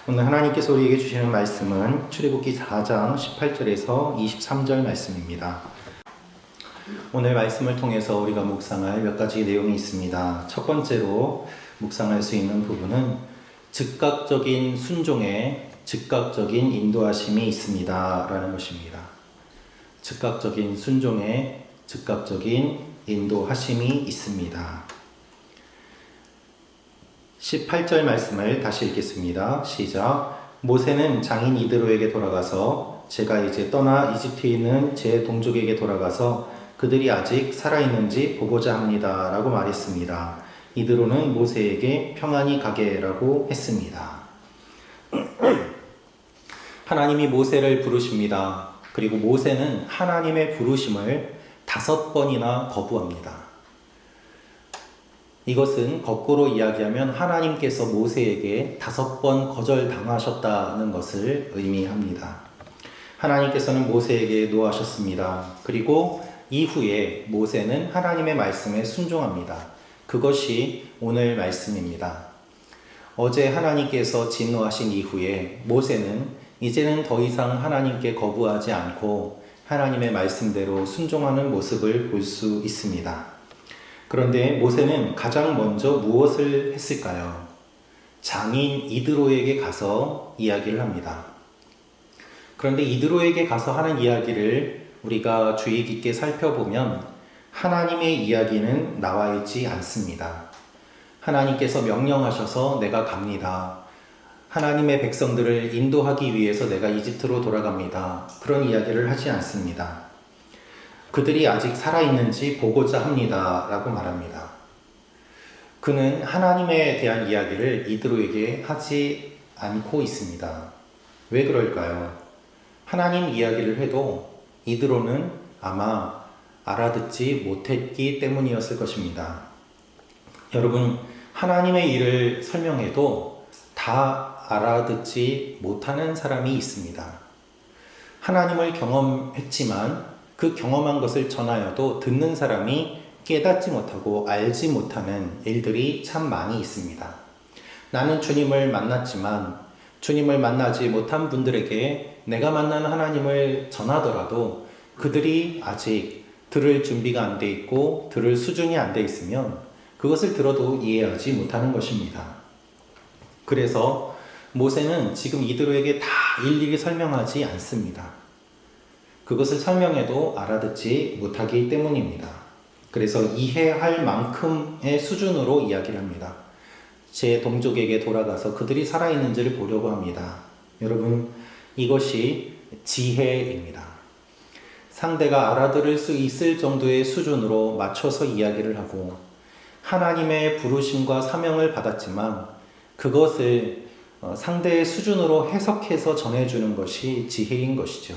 오늘 하나님께서 우리에게 주시는 말씀은 출애굽기 4장 18절에서 23절 말씀입니다. 오늘 말씀을 통해서 우리가 묵상할 몇 가지 내용이 있습니다. 첫 번째로 묵상할 수 있는 부분은 즉각적인 순종에 즉각적인 인도하심이 있습니다 라는 것입니다. 즉각적인 순종에 즉각적인 인도하심이 있습니다. 18절 말씀을 다시 읽겠습니다. 시작. 모세는 장인 이드로에게 돌아가서 제가 이제 떠나 이집트에 있는 제 동족에게 돌아가서 그들이 아직 살아있는지 보고자 합니다 라고 말했습니다. 이드로는 모세에게 평안히 가게 라고 했습니다. 하나님이 모세를 부르십니다. 그리고 모세는 하나님의 부르심을 5번이나 거부합니다. 이것은 거꾸로 이야기하면 하나님께서 모세에게 5번 거절당하셨다는 것을 의미합니다. 하나님께서는 모세에게 노하셨습니다. 그리고 이후에 모세는 하나님의 말씀에 순종합니다. 그것이 오늘 말씀입니다. 어제 하나님께서 진노하신 이후에 모세는 이제는 더 이상 하나님께 거부하지 않고 하나님의 말씀대로 순종하는 모습을 볼 수 있습니다. 그런데 모세는 가장 먼저 무엇을 했을까요? 장인 이드로에게 가서 이야기를 합니다. 그런데 이드로에게 가서 하는 이야기를 우리가 주의 깊게 살펴보면 하나님의 이야기는 나와 있지 않습니다. 하나님께서 명령하셔서 내가 갑니다. 하나님의 백성들을 인도하기 위해서 내가 이집트로 돌아갑니다. 그런 이야기를 하지 않습니다. 그들이 아직 살아있는지 보고자 합니다 라고 말합니다. 그는 하나님에 대한 이야기를 이드로에게 하지 않고 있습니다. 왜 그럴까요? 하나님 이야기를 해도 이드로는 아마 알아듣지 못했기 때문이었을 것입니다. 여러분, 하나님의 일을 설명해도 다 알아듣지 못하는 사람이 있습니다. 하나님을 경험했지만 그 경험한 것을 전하여도 듣는 사람이 깨닫지 못하고 알지 못하는 일들이 참 많이 있습니다. 나는 주님을 만났지만 주님을 만나지 못한 분들에게 내가 만난 하나님을 전하더라도 그들이 아직 들을 준비가 안 돼 있고 들을 수준이 안 돼 있으면 그것을 들어도 이해하지 못하는 것입니다. 그래서 모세는 지금 이드로에게 다 일일이 설명하지 않습니다. 그것을 설명해도 알아듣지 못하기 때문입니다. 그래서 이해할 만큼의 수준으로 이야기를 합니다. 제 동족에게 돌아가서 그들이 살아있는지를 보려고 합니다. 여러분, 이것이 지혜입니다. 상대가 알아들을 수 있을 정도의 수준으로 맞춰서 이야기를 하고 하나님의 부르심과 사명을 받았지만 그것을 상대의 수준으로 해석해서 전해주는 것이 지혜인 것이죠.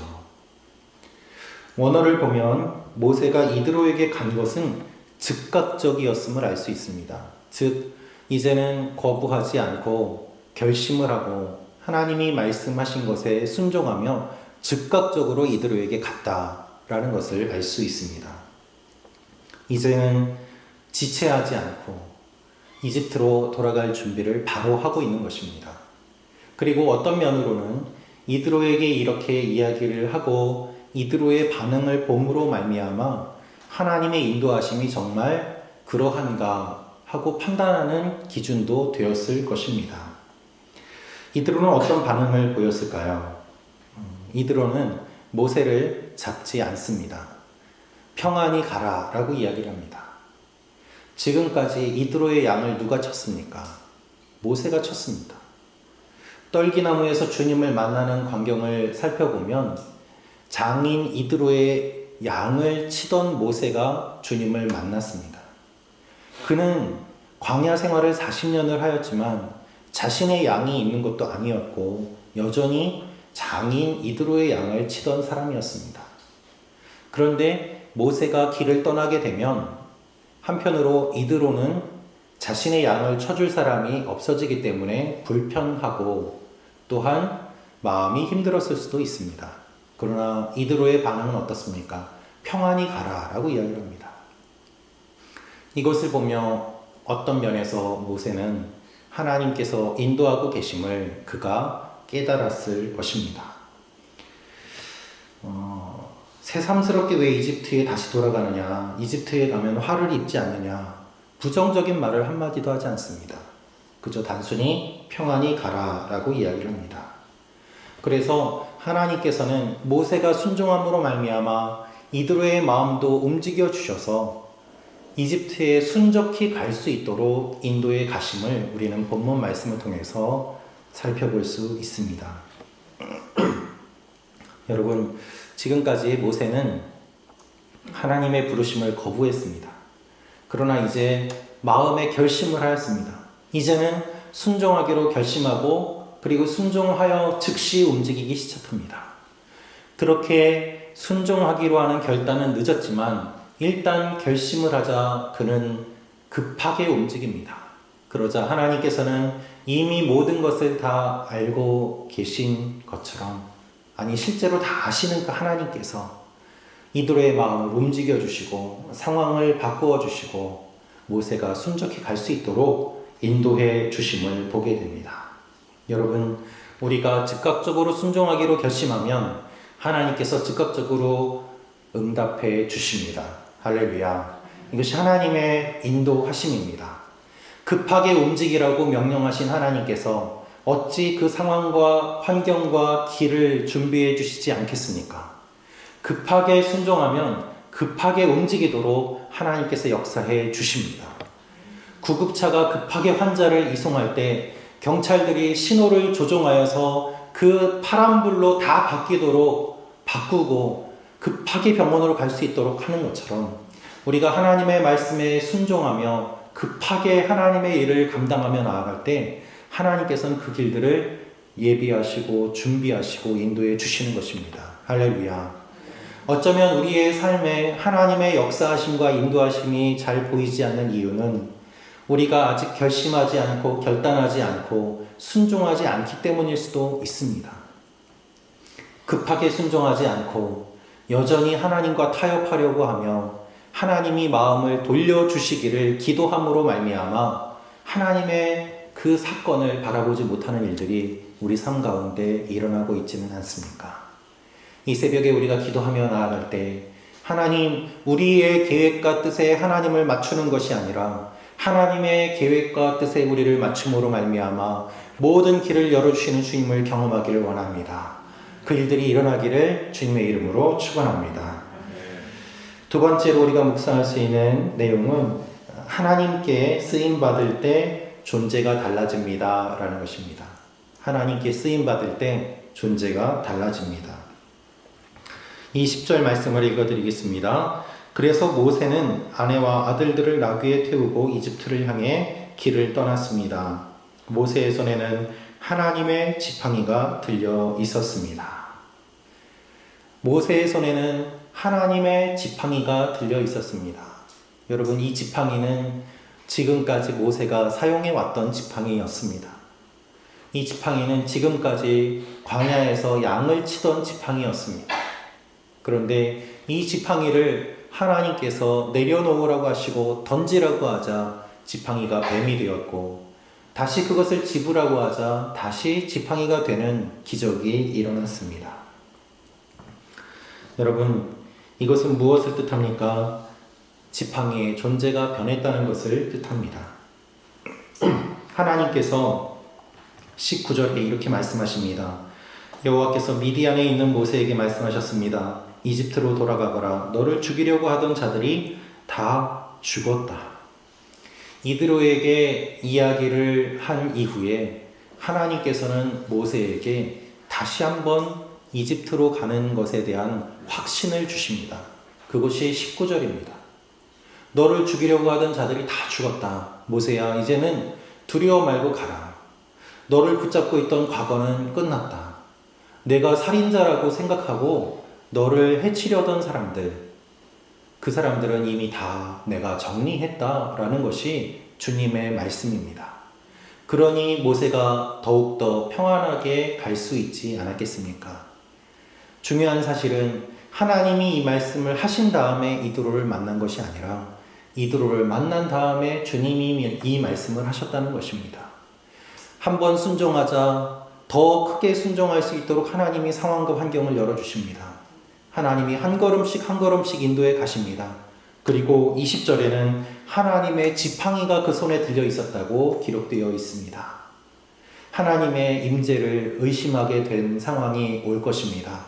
원어를 보면 모세가 이드로에게 간 것은 즉각적이었음을 알 수 있습니다. 즉, 이제는 거부하지 않고 결심을 하고 하나님이 말씀하신 것에 순종하며 즉각적으로 이드로에게 갔다라는 것을 알 수 있습니다. 이제는 지체하지 않고 이집트로 돌아갈 준비를 바로 하고 있는 것입니다. 그리고 어떤 면으로는 이드로에게 이렇게 이야기를 하고 이드로의 반응을 봄으로 말미암아 하나님의 인도하심이 정말 그러한가 하고 판단하는 기준도 되었을 것입니다. 이드로는 어떤 반응을 보였을까요? 이드로는 모세를 잡지 않습니다. 평안히 가라 라고 이야기를 합니다. 지금까지 이드로의 양을 누가 쳤습니까? 모세가 쳤습니다. 떨기나무에서 주님을 만나는 광경을 살펴보면 장인 이드로의 양을 치던 모세가 주님을 만났습니다. 그는 광야 생활을 40년을 하였지만 자신의 양이 있는 것도 아니었고 여전히 장인 이드로의 양을 치던 사람이었습니다. 그런데 모세가 길을 떠나게 되면 한편으로 이드로는 자신의 양을 쳐줄 사람이 없어지기 때문에 불편하고 또한 마음이 힘들었을 수도 있습니다. 그러나 이드로의 반응은 어떻습니까? 평안히 가라 라고 이야기를 합니다. 이것을 보며 어떤 면에서 모세는 하나님께서 인도하고 계심을 그가 깨달았을 것입니다. 새삼스럽게 왜 이집트에 다시 돌아가느냐, 이집트에 가면 화를 입지 않느냐, 부정적인 말을 한마디도 하지 않습니다. 그저 단순히 평안히 가라 라고 이야기를 합니다. 그래서 하나님께서는 모세가 순종함으로 말미암아 이드로의 마음도 움직여 주셔서 이집트에 순적히 갈 수 있도록 인도에 가심을 우리는 본문 말씀을 통해서 살펴볼 수 있습니다. 여러분, 지금까지 모세는 하나님의 부르심을 거부했습니다. 그러나 이제 마음의 결심을 하였습니다. 이제는 순종하기로 결심하고 그리고 순종하여 즉시 움직이기 시작합니다. 그렇게 순종하기로 하는 결단은 늦었지만 일단 결심을 하자 그는 급하게 움직입니다. 그러자 하나님께서는 이미 모든 것을 다 알고 계신 것처럼, 아니 실제로 다 아시는 그 하나님께서 이드로의 마음을 움직여 주시고 상황을 바꾸어 주시고 모세가 순적히 갈 수 있도록 인도해 주심을 보게 됩니다. 여러분, 우리가 즉각적으로 순종하기로 결심하면 하나님께서 즉각적으로 응답해 주십니다. 할렐루야. 이것이 하나님의 인도하심입니다. 급하게 움직이라고 명령하신 하나님께서 어찌 그 상황과 환경과 길을 준비해 주시지 않겠습니까? 급하게 순종하면 급하게 움직이도록 하나님께서 역사해 주십니다. 구급차가 급하게 환자를 이송할 때 경찰들이 신호를 조종하여서 그 파란불로 다 바꾸고 급하게 병원으로 갈 수 있도록 하는 것처럼 우리가 하나님의 말씀에 순종하며 급하게 하나님의 일을 감당하며 나아갈 때 하나님께서는 그 길들을 예비하시고 준비하시고 인도해 주시는 것입니다. 할렐루야. 어쩌면 우리의 삶에 하나님의 역사하심과 인도하심이 잘 보이지 않는 이유는 우리가 아직 결심하지 않고 결단하지 않고 순종하지 않기 때문일 수도 있습니다. 급하게 순종하지 않고 여전히 하나님과 타협하려고 하며 하나님이 마음을 돌려주시기를 기도함으로 말미암아 하나님의 그 사건을 바라보지 못하는 일들이 우리 삶 가운데 일어나고 있지는 않습니까? 이 새벽에 우리가 기도하며 나아갈 때 하나님, 우리의 계획과 뜻에 하나님을 맞추는 것이 아니라 하나님의 계획과 뜻에 우리를 맞춤으로 말미암아 모든 길을 열어주시는 주님을 경험하기를 원합니다. 그 일들이 일어나기를 주님의 이름으로 축원합니다. 두 번째로 우리가 묵상할 수 있는 내용은 하나님께 쓰임받을 때 존재가 달라집니다 라는 것입니다. 하나님께 쓰임받을 때 존재가 달라집니다. 이 10절 말씀을 읽어드리겠습니다. 그래서 모세는 아내와 아들들을 나귀에 태우고 이집트를 향해 길을 떠났습니다. 모세의 손에는 하나님의 지팡이가 들려 있었습니다. 모세의 손에는 하나님의 지팡이가 들려 있었습니다. 여러분, 이 지팡이는 지금까지 모세가 사용해 왔던 지팡이였습니다. 이 지팡이는 지금까지 광야에서 양을 치던 지팡이였습니다. 그런데 이 지팡이를 하나님께서 내려놓으라고 하시고 던지라고 하자 지팡이가 뱀이 되었고, 다시 그것을 집으라고 하자 다시 지팡이가 되는 기적이 일어났습니다. 여러분, 이것은 무엇을 뜻합니까? 지팡이의 존재가 변했다는 것을 뜻합니다. 하나님께서 19절에 이렇게 말씀하십니다. 여호와께서 미디안에 있는 모세에게 말씀하셨습니다. 이집트로 돌아가거라. 너를 죽이려고 하던 자들이 다 죽었다. 이드로에게 이야기를 한 이후에 하나님께서는 모세에게 다시 한번 이집트로 가는 것에 대한 확신을 주십니다. 그것이 19절입니다. 너를 죽이려고 하던 자들이 다 죽었다. 모세야, 이제는 두려워 말고 가라. 너를 붙잡고 있던 과거는 끝났다. 내가 살인자라고 생각하고 너를 해치려던 사람들, 그 사람들은 이미 다 내가 정리했다라는 것이 주님의 말씀입니다. 그러니 모세가 더욱더 평안하게 갈 수 있지 않았겠습니까? 중요한 사실은 하나님이 이 말씀을 하신 다음에 이드로를 만난 것이 아니라 이드로를 만난 다음에 주님이 이 말씀을 하셨다는 것입니다. 한번 순종하자 더 크게 순종할 수 있도록 하나님이 상황과 환경을 열어주십니다. 하나님이 한 걸음씩 한 걸음씩 인도해 가십니다. 그리고 20절에는 하나님의 지팡이가 그 손에 들려 있었다고 기록되어 있습니다. 하나님의 임재를 의심하게 된 상황이 올 것입니다.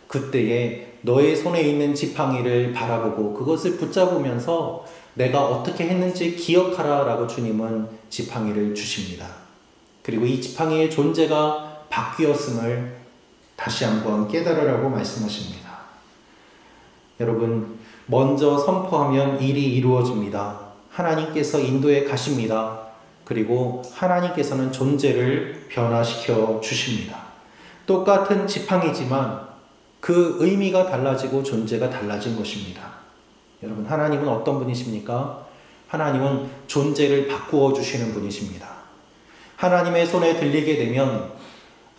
그때에 너의 손에 있는 지팡이를 바라보고 그것을 붙잡으면서 내가 어떻게 했는지 기억하라 라고 주님은 지팡이를 주십니다. 그리고 이 지팡이의 존재가 바뀌었음을 다시 한번 깨달으라고 말씀하십니다. 여러분, 먼저 선포하면 일이 이루어집니다. 하나님께서 인도해 가십니다. 그리고 하나님께서는 존재를 변화시켜 주십니다. 똑같은 지팡이지만 그 의미가 달라지고 존재가 달라진 것입니다. 여러분, 하나님은 어떤 분이십니까? 하나님은 존재를 바꾸어 주시는 분이십니다. 하나님의 손에 들리게 되면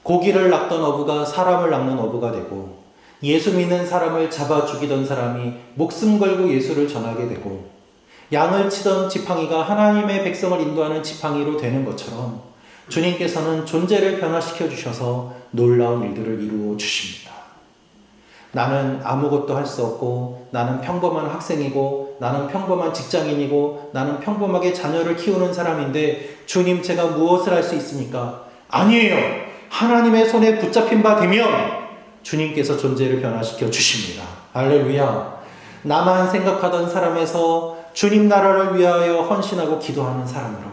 고기를 낚던 어부가 사람을 낚는 어부가 되고, 예수 믿는 사람을 잡아 죽이던 사람이 목숨 걸고 예수를 전하게 되고, 양을 치던 지팡이가 하나님의 백성을 인도하는 지팡이로 되는 것처럼 주님께서는 존재를 변화시켜 주셔서 놀라운 일들을 이루어 주십니다. 나는 아무것도 할 수 없고, 나는 평범한 학생이고, 나는 평범한 직장인이고, 나는 평범하게 자녀를 키우는 사람인데 주님, 제가 무엇을 할 수 있습니까? 아니에요. 하나님의 손에 붙잡힌 바 되면 주님께서 존재를 변화시켜 주십니다. 할렐루야. 나만 생각하던 사람에서 주님 나라를 위하여 헌신하고 기도하는 사람으로,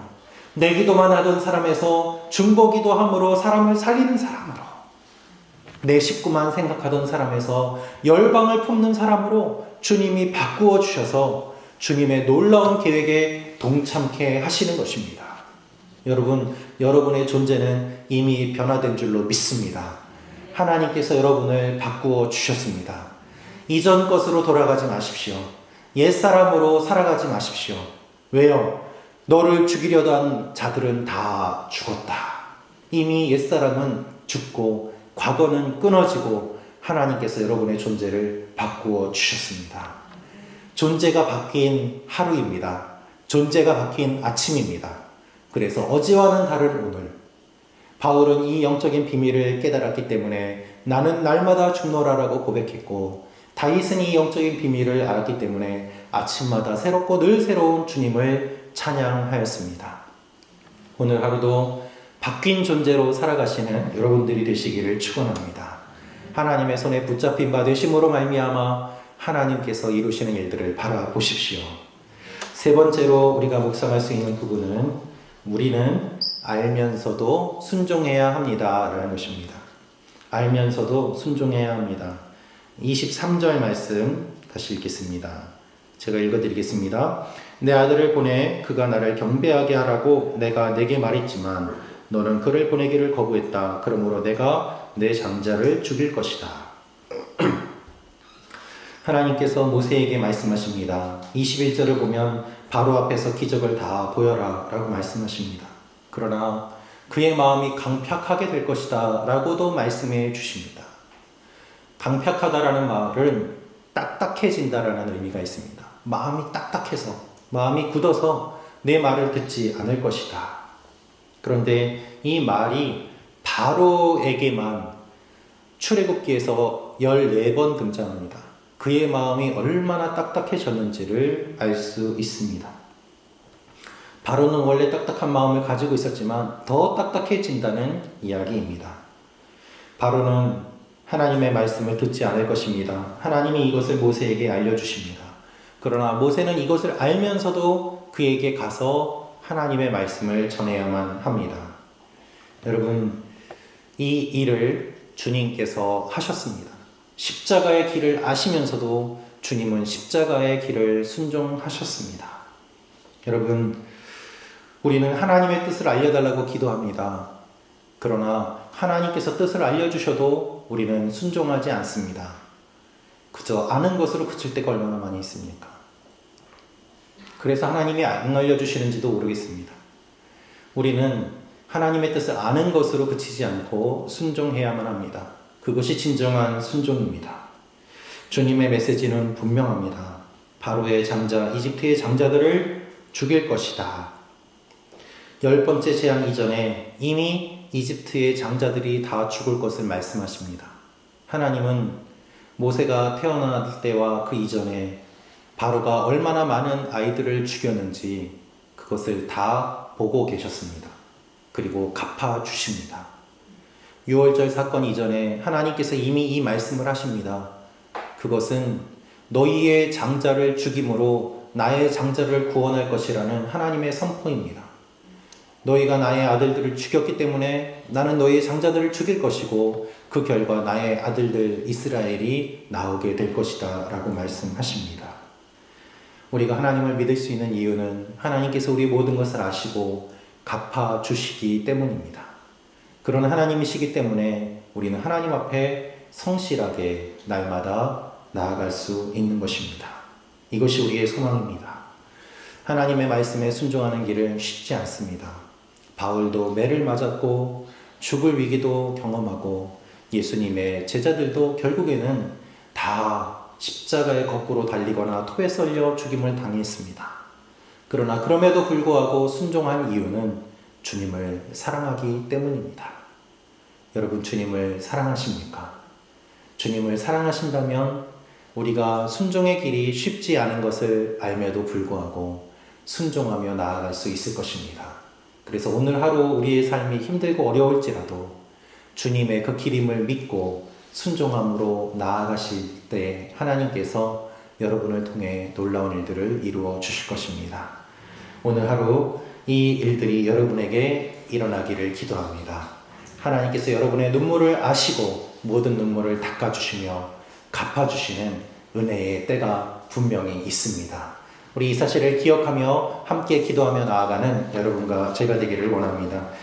내 기도만 하던 사람에서 중보기도 함으로 사람을 살리는 사람으로, 내 식구만 생각하던 사람에서 열방을 품는 사람으로 주님이 바꾸어 주셔서 주님의 놀라운 계획에 동참케 하시는 것입니다. 여러분, 여러분의 존재는 이미 변화된 줄로 믿습니다. 하나님께서 여러분을 바꾸어 주셨습니다. 이전 것으로 돌아가지 마십시오. 옛사람으로 살아가지 마십시오. 왜요? 너를 죽이려던 자들은 다 죽었다. 이미 옛사람은 죽고 과거는 끊어지고 하나님께서 여러분의 존재를 바꾸어 주셨습니다. 존재가 바뀐 하루입니다. 존재가 바뀐 아침입니다. 그래서 어제와는 다른 오늘, 바울은 이 영적인 비밀을 깨달았기 때문에 나는 날마다 죽노라라고 고백했고, 다윗은 이 영적인 비밀을 알았기 때문에 아침마다 새롭고 늘 새로운 주님을 찬양하였습니다. 오늘 하루도 바뀐 존재로 살아가시는 여러분들이 되시기를 축원합니다. 하나님의 손에 붙잡힌 바 되심으로 말미암아 하나님께서 이루시는 일들을 바라보십시오. 세 번째로 우리가 묵상할 수 있는 부분은 우리는 알면서도 순종해야 합니다 라는 것입니다. 알면서도 순종해야 합니다. 23절 말씀 다시 읽겠습니다. 제가 읽어드리겠습니다. 내 아들을 보내 그가 나를 경배하게 하라고 내가 내게 말했지만 너는 그를 보내기를 거부했다. 그러므로 내가 내 장자를 죽일 것이다. 하나님께서 모세에게 말씀하십니다. 21절을 보면 바로 앞에서 기적을 다 보여라 라고 말씀하십니다. 그러나 그의 마음이 강팍하게 될 것이다 라고도 말씀해 주십니다. 강팍하다라는 말은 딱딱해진다라는 의미가 있습니다. 마음이 딱딱해서, 마음이 굳어서 내 말을 듣지 않을 것이다. 그런데 이 말이 바로에게만 출애굽기에서 14번 등장합니다. 그의 마음이 얼마나 딱딱해졌는지를 알 수 있습니다. 바로는 원래 딱딱한 마음을 가지고 있었지만 더 딱딱해진다는 이야기입니다. 바로는 하나님의 말씀을 듣지 않을 것입니다. 하나님이 이것을 모세에게 알려주십니다. 그러나 모세는 이것을 알면서도 그에게 가서 하나님의 말씀을 전해야만 합니다. 여러분, 이 일을 주님께서 하셨습니다. 십자가의 길을 아시면서도 주님은 십자가의 길을 순종하셨습니다. 여러분, 우리는 하나님의 뜻을 알려달라고 기도합니다. 그러나 하나님께서 뜻을 알려주셔도 우리는 순종하지 않습니다. 그저 아는 것으로 그칠 때가 얼마나 많이 있습니까? 그래서 하나님이 안 알려주시는지도 모르겠습니다. 우리는 하나님의 뜻을 아는 것으로 그치지 않고 순종해야만 합니다. 그것이 진정한 순종입니다. 주님의 메시지는 분명합니다. 바로의 장자, 이집트의 장자들을 죽일 것이다. 10번째 재앙 이전에 이미 이집트의 장자들이 다 죽을 것을 말씀하십니다. 하나님은 모세가 태어날 때와 그 이전에 바로가 얼마나 많은 아이들을 죽였는지 그것을 다 보고 계셨습니다. 그리고 갚아주십니다. 6월절 사건 이전에 하나님께서 이미 이 말씀을 하십니다. 그것은 너희의 장자를 죽임으로 나의 장자를 구원할 것이라는 하나님의 선포입니다. 너희가 나의 아들들을 죽였기 때문에 나는 너희의 장자들을 죽일 것이고 그 결과 나의 아들들 이스라엘이 나오게 될 것이다 라고 말씀하십니다. 우리가 하나님을 믿을 수 있는 이유는 하나님께서 우리의 모든 것을 아시고 갚아주시기 때문입니다. 그런 하나님이시기 때문에 우리는 하나님 앞에 성실하게 날마다 나아갈 수 있는 것입니다. 이것이 우리의 소망입니다. 하나님의 말씀에 순종하는 길은 쉽지 않습니다. 바울도 매를 맞았고 죽을 위기도 경험하고 예수님의 제자들도 결국에는 다 십자가에 거꾸로 달리거나 토에 썰려 죽임을 당했습니다. 그러나 그럼에도 불구하고 순종한 이유는 주님을 사랑하기 때문입니다. 여러분, 주님을 사랑하십니까? 주님을 사랑하신다면 우리가 순종의 길이 쉽지 않은 것을 알매도 불구하고 순종하며 나아갈 수 있을 것입니다. 그래서 오늘 하루 우리의 삶이 힘들고 어려울지라도 주님의 그 길임을 믿고 순종함으로 나아가실 때 하나님께서 여러분을 통해 놀라운 일들을 이루어 주실 것입니다. 오늘 하루 이 일들이 여러분에게 일어나기를 기도합니다. 하나님께서 여러분의 눈물을 아시고 모든 눈물을 닦아주시며 갚아주시는 은혜의 때가 분명히 있습니다. 우리 이 사실을 기억하며 함께 기도하며 나아가는 여러분과 제가 되기를 원합니다.